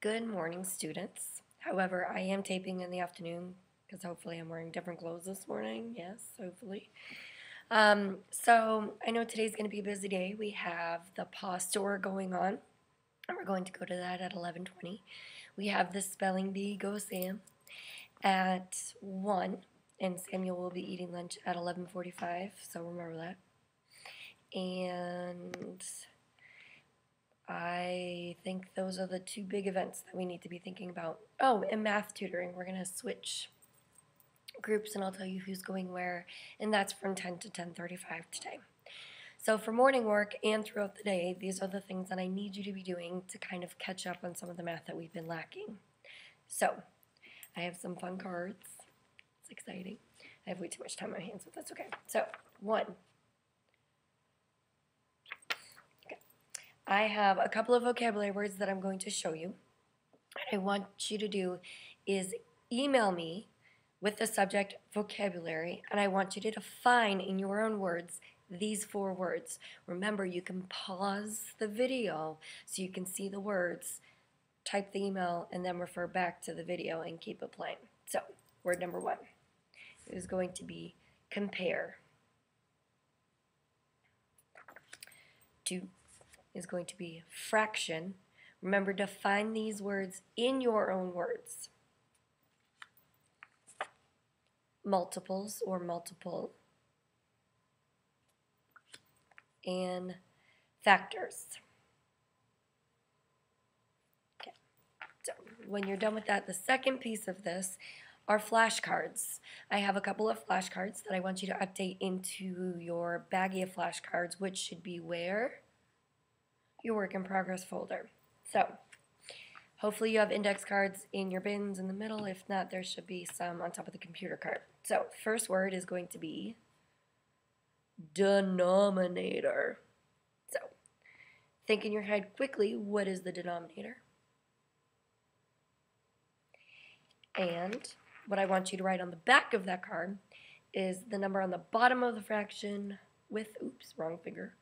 Good morning, students. However, I am taping in the afternoon because hopefully I'm wearing different clothes this morning. Yes, hopefully. So I know today's going to be a busy day. We have the paw store going on, and we're going to go to that at 11:20. We have the spelling bee Go Sam at 1, and Samuel will be eating lunch at 11:45, so remember that. And I think those are the two big events that we need to be thinking about. Oh, and math tutoring. We're going to switch groups and I'll tell you who's going where, and that's from 10 to 10:35 today. So for morning work and throughout the day, these are the things that I need you to be doing to kind of catch up on some of the math that we've been lacking. So I have some fun cards. It's exciting. I have way too much time on my hands, but that's okay. So 1. I have a couple of vocabulary words that I'm going to show you. What I want you to do is email me with the subject vocabulary, and I want you to define in your own words these 4 words. Remember, you can pause the video so you can see the words, type the email, and then refer back to the video and keep it playing. So, word number 1 is going to be compare. 2 is going to be fraction. Remember, define these words in your own words. Multiples or multiple. And factors. Okay. So when you're done with that, the second piece of this are flashcards. I have a couple of flashcards that I want you to update into your baggie of flashcards, which should be where? Your work in progress folder. So hopefully you have index cards in your bins in the middle. If not, there should be some on top of the computer card. So first word is going to be denominator. So think in your head quickly, what is the denominator? And what I want you to write on the back of that card is the number on the bottom of the fraction with, oops, wrong finger,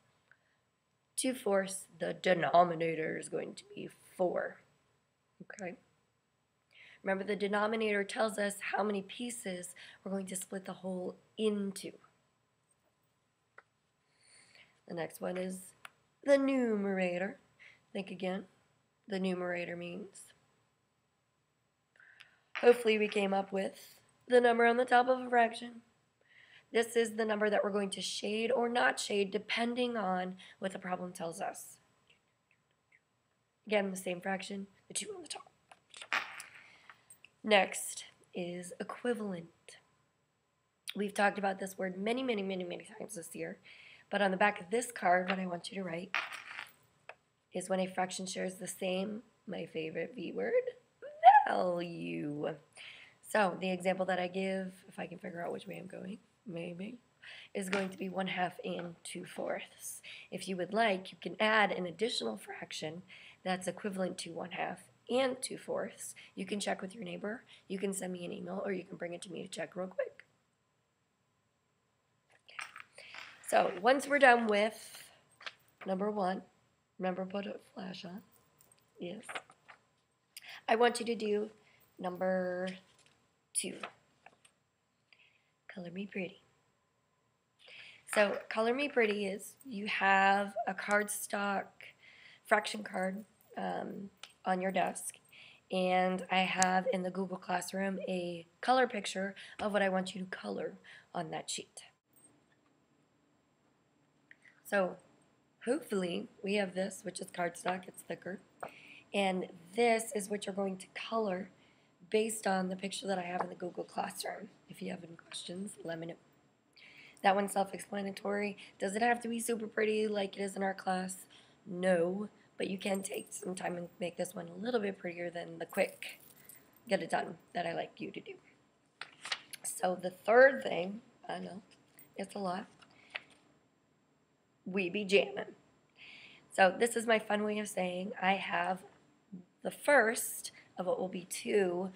2/4. The denominator is going to be 4. Okay. Remember, the denominator tells us how many pieces we're going to split the whole into. The next one is the numerator. Think again. The numerator means. Hopefully we came up with the number on the top of a fraction. This is the number that we're going to shade or not shade depending on what the problem tells us. Again, the same fraction, the 2 on the top. Next is equivalent. We've talked about this word many times this year, but on the back of this card, what I want you to write is when a fraction shares the same, my favorite V word, value. So the example that I give, if I can figure out which way I'm going, maybe, is going to be 1/2 and 2/4. If you would like, you can add an additional fraction that's equivalent to 1/2 and 2/4. You can check with your neighbor, you can send me an email, or you can bring it to me to check real quick. So once we're done with number 1, remember put a flash on, yes. I want you to do number 2. Color me pretty. So color me pretty is you have a cardstock fraction card on your desk, and I have in the Google Classroom a color picture of what I want you to color on that sheet. So hopefully we have this, which is cardstock, it's thicker, and this is what you're going to color based on the picture that I have in the Google Classroom. If you have any questions, let me know. That one's self-explanatory. Does it have to be super pretty like it is in our class? No, but you can take some time and make this one a little bit prettier than the quick get it done that I like you to do. So the third thing, I know, it's a lot, we be jamming. So this is my fun way of saying I have the first of what will be 2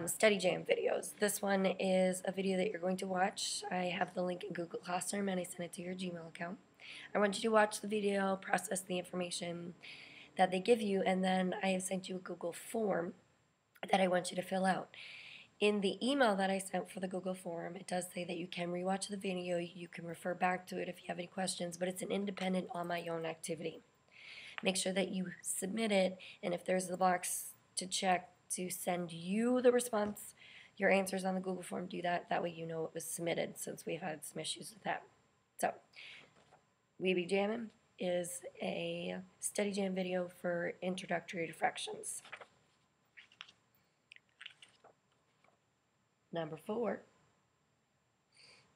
study jam videos. This one is a video that you're going to watch. I have the link in Google Classroom and I sent it to your Gmail account. I want you to watch the video, process the information. that they give you, and then I have sent you a Google form that I want you to fill out. In the email that I sent for the Google form, it does say that you can rewatch the video, you can refer back to it if you have any questions, but it's an independent on my own activity. Make sure that you submit it, and if there's the box to check to send you the response, your answers on the Google form, do that. That way you know it was submitted, since we've had some issues with that. So, We Be Jammin' is a study jam video for introductory to fractions. Number 4,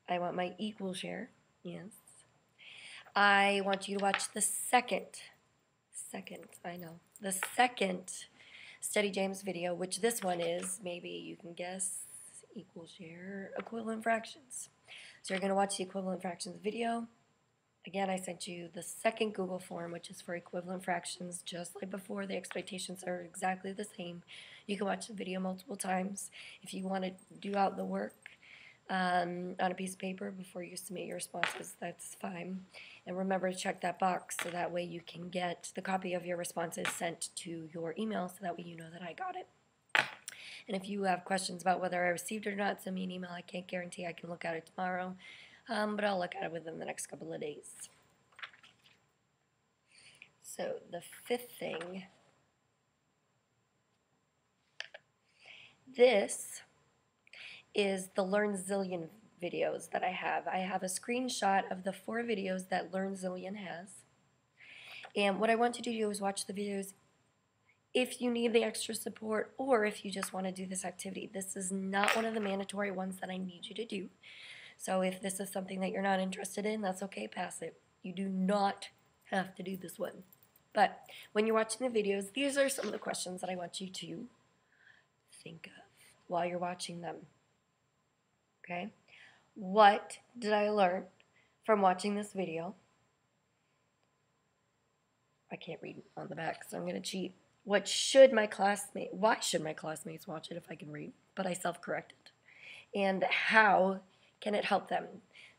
I want my equal share. Yes. I want you to watch the second Study James video, which this one is, maybe you can guess, equal share, equivalent fractions. So you're going to watch the equivalent fractions video. Again, I sent you the second Google form, which is for equivalent fractions, just like before. The expectations are exactly the same. You can watch the video multiple times. If you want to do out the work on a piece of paper before you submit your responses, that's fine. And remember to check that box so that way you can get the copy of your responses sent to your email, so that way you know that I got it. And if you have questions about whether I received it or not, send me an email. I can't guarantee I can look at it tomorrow, but I'll look at it within the next couple of days. So the 5th thing, this is the Learn Zillion videos that I have. I have a screenshot of the 4 videos that Learn Zillion has. And what I want you to do is watch the videos if you need the extra support, or if you just want to do this activity. This is not one of the mandatory ones that I need you to do. So if this is something that you're not interested in, that's okay, pass it. You do not have to do this one. But when you're watching the videos, these are some of the questions that I want you to think of while you're watching them. Okay? What did I learn from watching this video? I can't read on the back, so I'm going to cheat. Why should my classmates watch it if I can read? But I self-corrected. And how can it help them?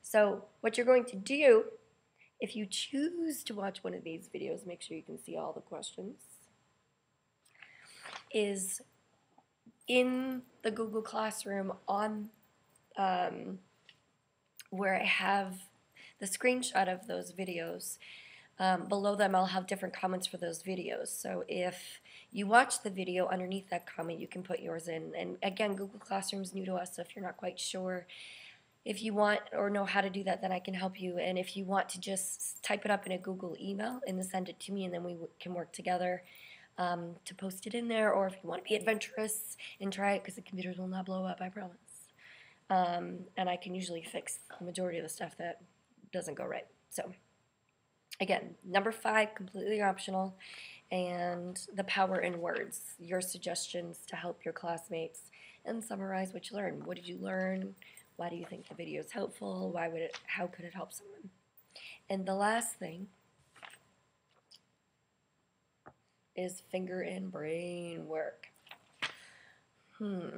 So what you're going to do, if you choose to watch one of these videos, make sure you can see all the questions, is in the Google Classroom on where I have the screenshot of those videos. Below them I'll have different comments for those videos. So if you watch the video, underneath that comment you can put yours in. And again, Google Classroom's new to us, so if you're not quite sure if you want or know how to do that, then I can help you. And if you want to just type it up in a Google email and then send it to me, and then we can work together to post it in there. Or if you want to be adventurous and try it, because the computers will not blow up, I promise. And I can usually fix the majority of the stuff that doesn't go right. So again, number 5, completely optional, and the power in words, your suggestions to help your classmates, and summarize what you learned. What did you learn? Why do you think the video is helpful? How could it help someone? And the last thing is finger and brain work. We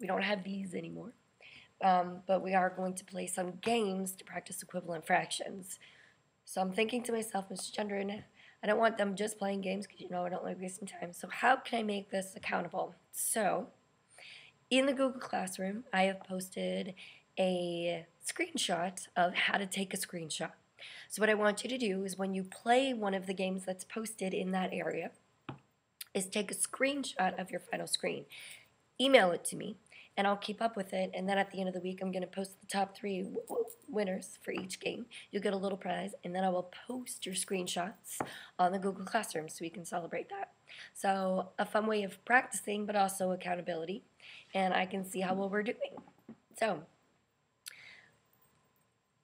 don't have these anymore. But we are going to play some games to practice equivalent fractions. So I'm thinking to myself, Mr. Chandran, I don't want them just playing games, because you know I don't like wasting time. So how can I make this accountable? So in the Google Classroom, I have posted a screenshot of how to take a screenshot. So what I want you to do is, when you play one of the games that's posted in that area, is take a screenshot of your final screen. Email it to me, and I'll keep up with it, and then at the end of the week I'm going to post the top 3 winners for each game. You'll get a little prize, and then I will post your screenshots on the Google Classroom so we can celebrate that. So a fun way of practicing, but also accountability, and I can see how well we're doing. So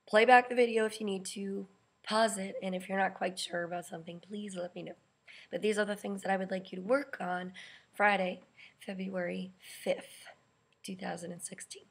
play back the video if you need to, pause it, and if you're not quite sure about something, please let me know. But these are the things that I would like you to work on Friday, February 5th, 2016.